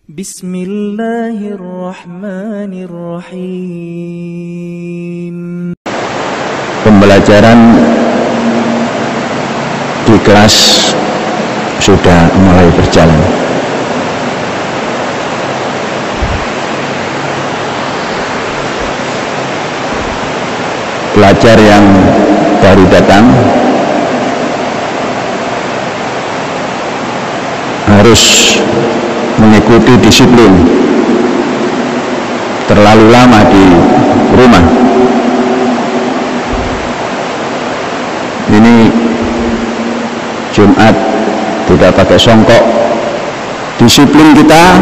Bismillahirrahmanirrahim. Pembelajaran di kelas sudah mulai berjalan. Pelajar yang baru datang harus mengikuti disiplin. Terlalu lama di rumah ini Jumat tidak pakai songkok. Disiplin kita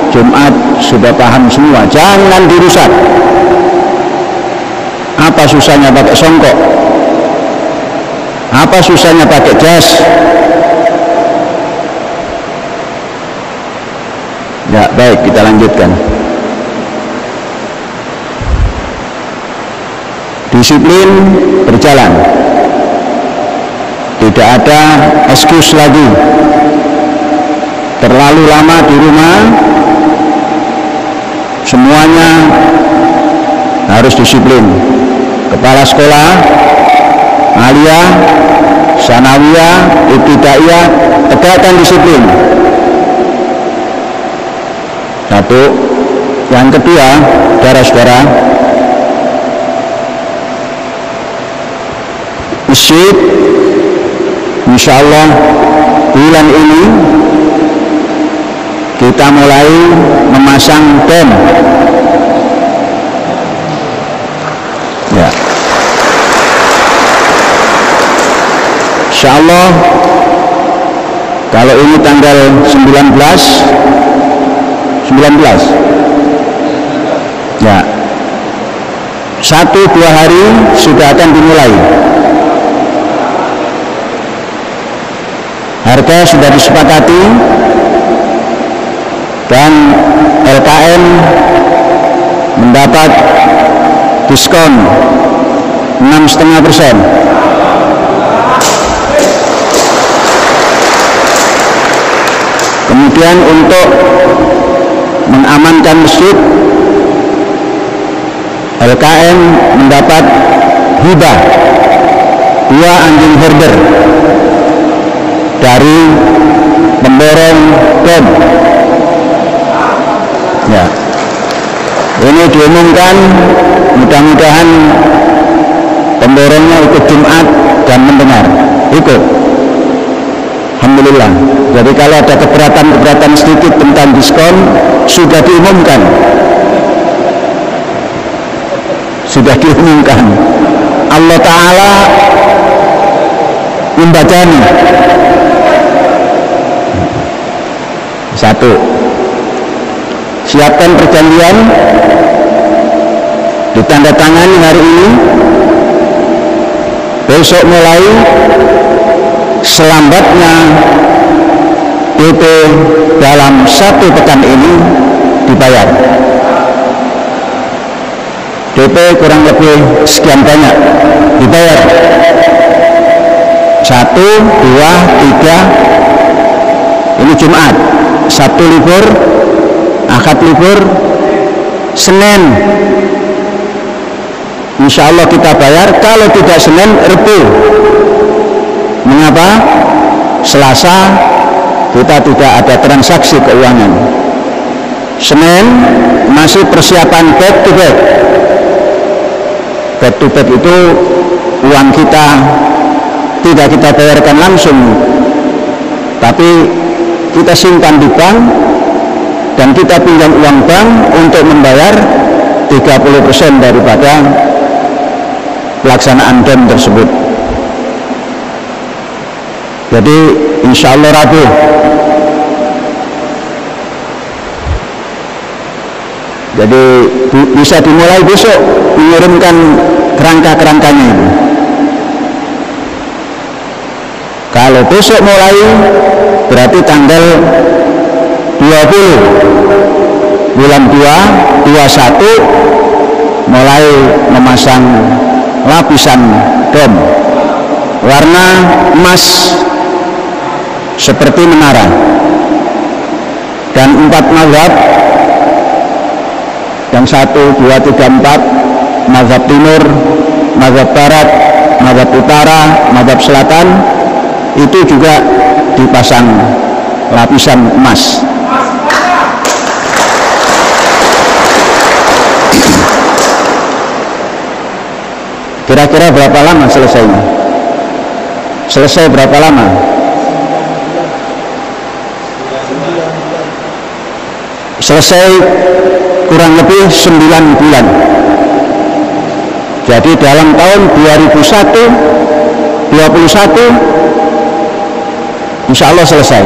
Jumat sudah paham semua, jangan dirusak. Apa susahnya pakai songkok? Apa susahnya pakai jas? Ya, baik, kita lanjutkan. Disiplin berjalan. Tidak ada excuse lagi. Terlalu lama di rumah, semuanya harus disiplin. Kepala sekolah, aliyah, sanawiyah, ibtidaiyah, tegakkan disiplin. Satu. Yang kedua, saudara-saudara, masjid insyaallah bulan ini kita mulai memasang dom. Ya, insyaallah kalau ini tanggal 19 ya, 1-2 hari sudah akan dimulai. Harga sudah disepakati dan LKM mendapat diskon 6,5%. Kemudian untuk mengamankan masjid, LKM mendapat hibah 2 anjing herder dari pemborong dom. Ya, ini diumumkan, mudah-mudahan pemborongnya ikut Jumat dan mendengar, ikut. Alhamdulillah. Jadi kalau ada keberatan sedikit tentang diskon sudah diumumkan. Allah Ta'ala membacanya. 1. Siapkan perjanjian, ditandatangani hari ini, besok mulai selambatnya DP dalam 1 pekan ini dibayar. DP kurang lebih sekian banyak dibayar. 1, 2, 3, ini Jumat, Sabtu libur, Ahad libur, Senin insya Allah kita bayar. Kalau tidak Senin, Rebu. Mengapa? Selasa kita tidak ada transaksi keuangan. Senin masih persiapan back to back. Back to back itu uang kita tidak kita bayarkan langsung, tapi kita simpan di bank dan kita pinjam uang bank untuk membayar 30% daripada pelaksanaan dom tersebut. Jadi insya Allah Rabu jadi bisa dimulai besok mengirimkan kerangka-kerangkanya itu. Kalau besok mulai berarti tanggal 20 bulan 2, 21 mulai memasang lapisan dom warna emas seperti menara dan 4 mazhab, yang 1, 2, 3, 4, mazhab timur, mazhab barat, mazhab utara, mazhab selatan, itu juga dipasang lapisan emas. Kira-kira berapa lama selesainya? Selesai berapa lama? Selesai kurang lebih 9 bulan. Jadi dalam tahun 2021 insya Allah selesai.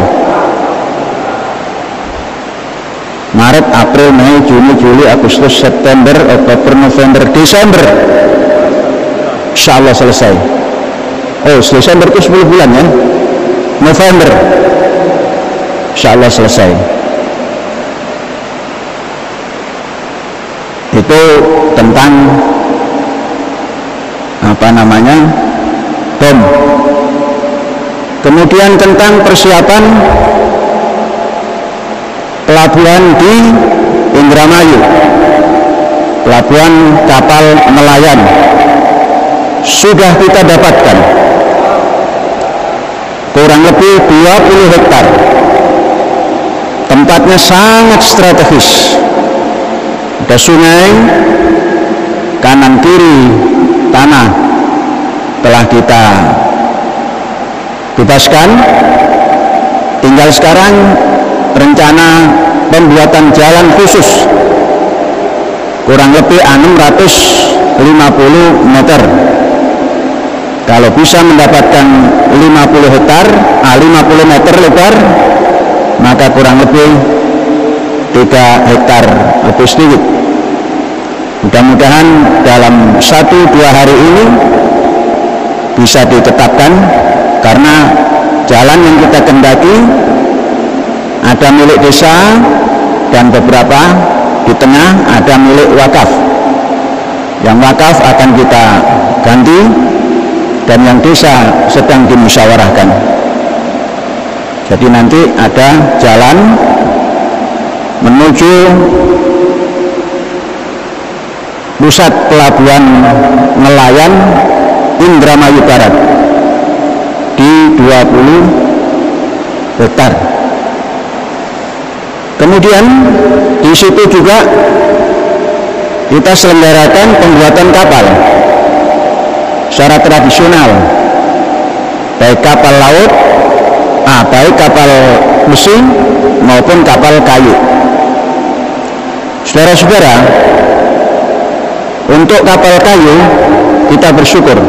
Maret, April, Mei, Juni, Juli, Agustus, September, Oktober, November, Desember, insya Allah selesai. Oh, Desember itu 10 bulan ya. November, insya Allah selesai. Itu tentang bom. Kemudian tentang persiapan pelabuhan di Indramayu, pelabuhan kapal nelayan, sudah kita dapatkan kurang lebih 20 hektar. Tempatnya sangat strategis, ada sungai, kanan kiri tanah telah kita bebaskan. Tinggal sekarang rencana pembuatan jalan khusus kurang lebih 650 meter. Kalau bisa mendapatkan 50 hektar, 50 meter lebar, maka kurang lebih 3 hektar lebih sedikit. Mudah-mudahan dalam 1-2 hari ini bisa ditetapkan, karena jalan yang kita kendaki ada milik desa dan beberapa di tengah ada milik wakaf. Yang wakaf akan kita ganti dan yang desa sedang dimusyawarahkan. Jadi nanti ada jalan menuju pusat pelabuhan nelayan Indramayu Barat di 20 hektar. Kemudian di situ juga kita selenggarakan pembuatan kapal secara tradisional, baik kapal laut, baik kapal besi maupun kapal kayu. Saudara-saudara, untuk kapal kayu kita bersyukur,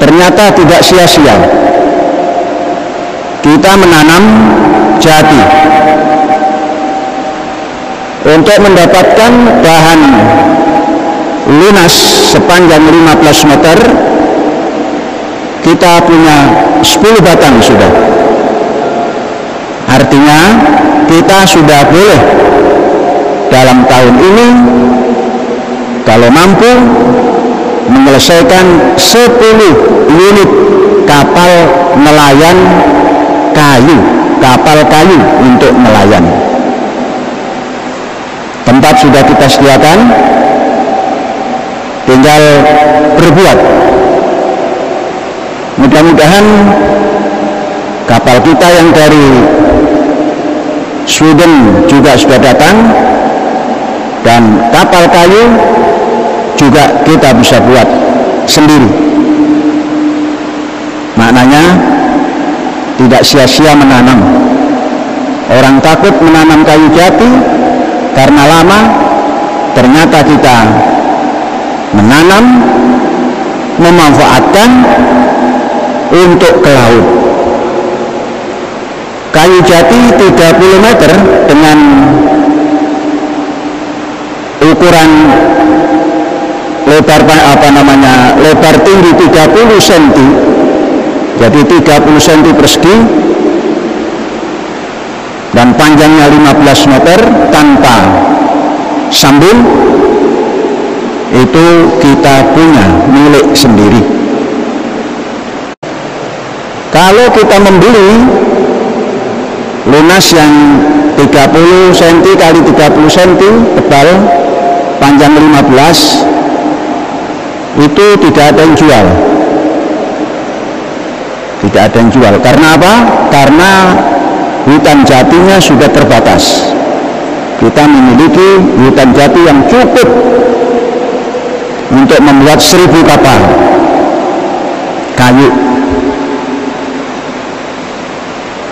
ternyata tidak sia-sia kita menanam jati untuk mendapatkan bahan lunas sepanjang 15 meter. Kita punya 10 batang sudah. Artinya kita sudah boleh dalam tahun ini kalau mampu menyelesaikan 10 unit kapal nelayan kayu, kapal kayu untuk nelayan. Tempat sudah kita sediakan, tinggal berbuat. Mudah-mudahan kapal kita yang dari Sweden juga sudah datang, dan kapal kayu juga kita bisa buat sendiri. Maknanya tidak sia-sia menanam. Orang takut menanam kayu jati karena lama, ternyata kita menanam, memanfaatkan untuk ke laut. Kayu jati 30 meter dengan ukuran lebar lebar tinggi 30 cm, jadi 30 cm persegi, dan panjangnya 15 meter tanpa sambung. Itu kita punya milik sendiri. Kalau kita membeli lunas yang 30 cm kali 30 cm tebal, panjang 15, itu tidak ada yang jual. Tidak ada yang jual. Karena apa? Karena hutan jatinya sudah terbatas. Kita memiliki hutan jati yang cukup untuk membuat 1000 kapal kayu.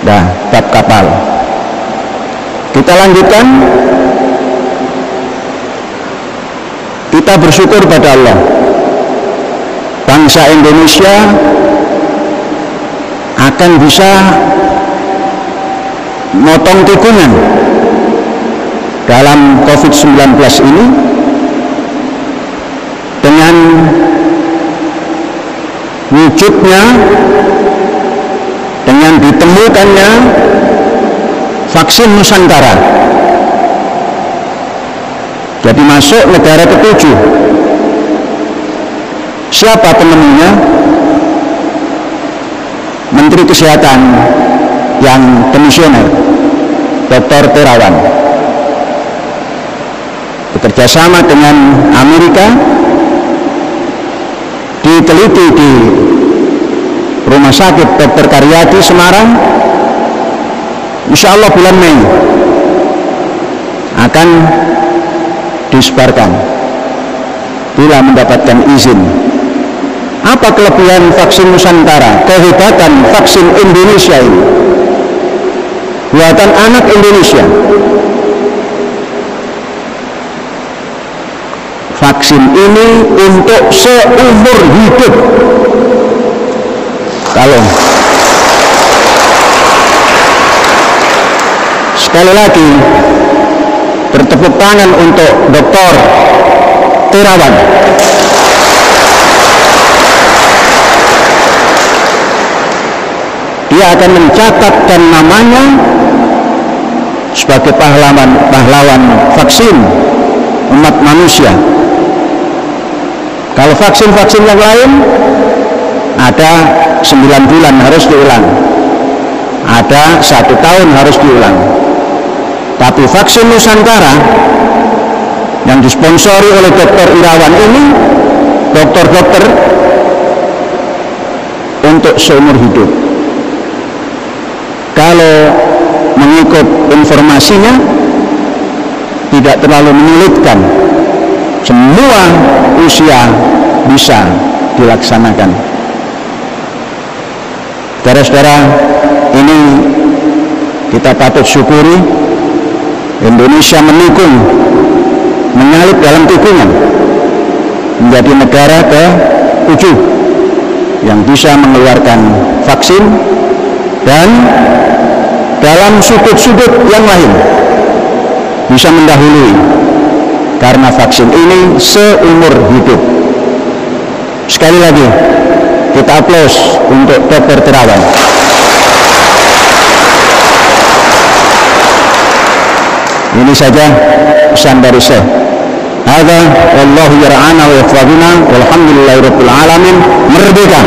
Nah, bab kapal. Kita lanjutkan. Kita bersyukur pada Allah. Bangsa Indonesia akan bisa motong tikungan dalam COVID-19 ini dengan wujudnya, dengan ditemukannya vaksin Nusantara. Jadi masuk negara ke-7. Siapa penemunya? Menteri Kesehatan yang demisioner, Dr. Terawan, bekerjasama dengan Amerika, diteliti di Rumah Sakit Dr. Karyadi Semarang. Insya Allah bulan Mei akan disebarkan bila mendapatkan izin. Apa kelebihan vaksin Nusantara, kehebatan vaksin Indonesia ini, buatan anak Indonesia? Vaksin ini untuk seumur hidup. Kalau sekali lagi bertepuk tangan untuk Dr. Terawan. Dia akan mencatatkan namanya sebagai pahlawan vaksin umat manusia. Kalau vaksin-vaksin yang lain ada 9 bulan harus diulang, ada 1 tahun harus diulang. Tapi vaksin Nusantara yang disponsori oleh Dr. Irawan ini, dokter-dokter, untuk seumur hidup. Kalau mengikut informasinya tidak terlalu menyulitkan, semua usia bisa dilaksanakan. Saudara-saudara, ini kita patut syukuri. Indonesia mendukung, menyalip dalam tikungan menjadi negara ke-7 yang bisa mengeluarkan vaksin, dan dalam sudut-sudut yang lain bisa mendahului, karena vaksin ini seumur hidup. Sekali lagi kita aplaus untuk Dr. Terawan. Ini saja pesan dari saya. Hadza wallahu yar'ana wa yahfazuna walhamdulillahirabbil alamin. Merdeka.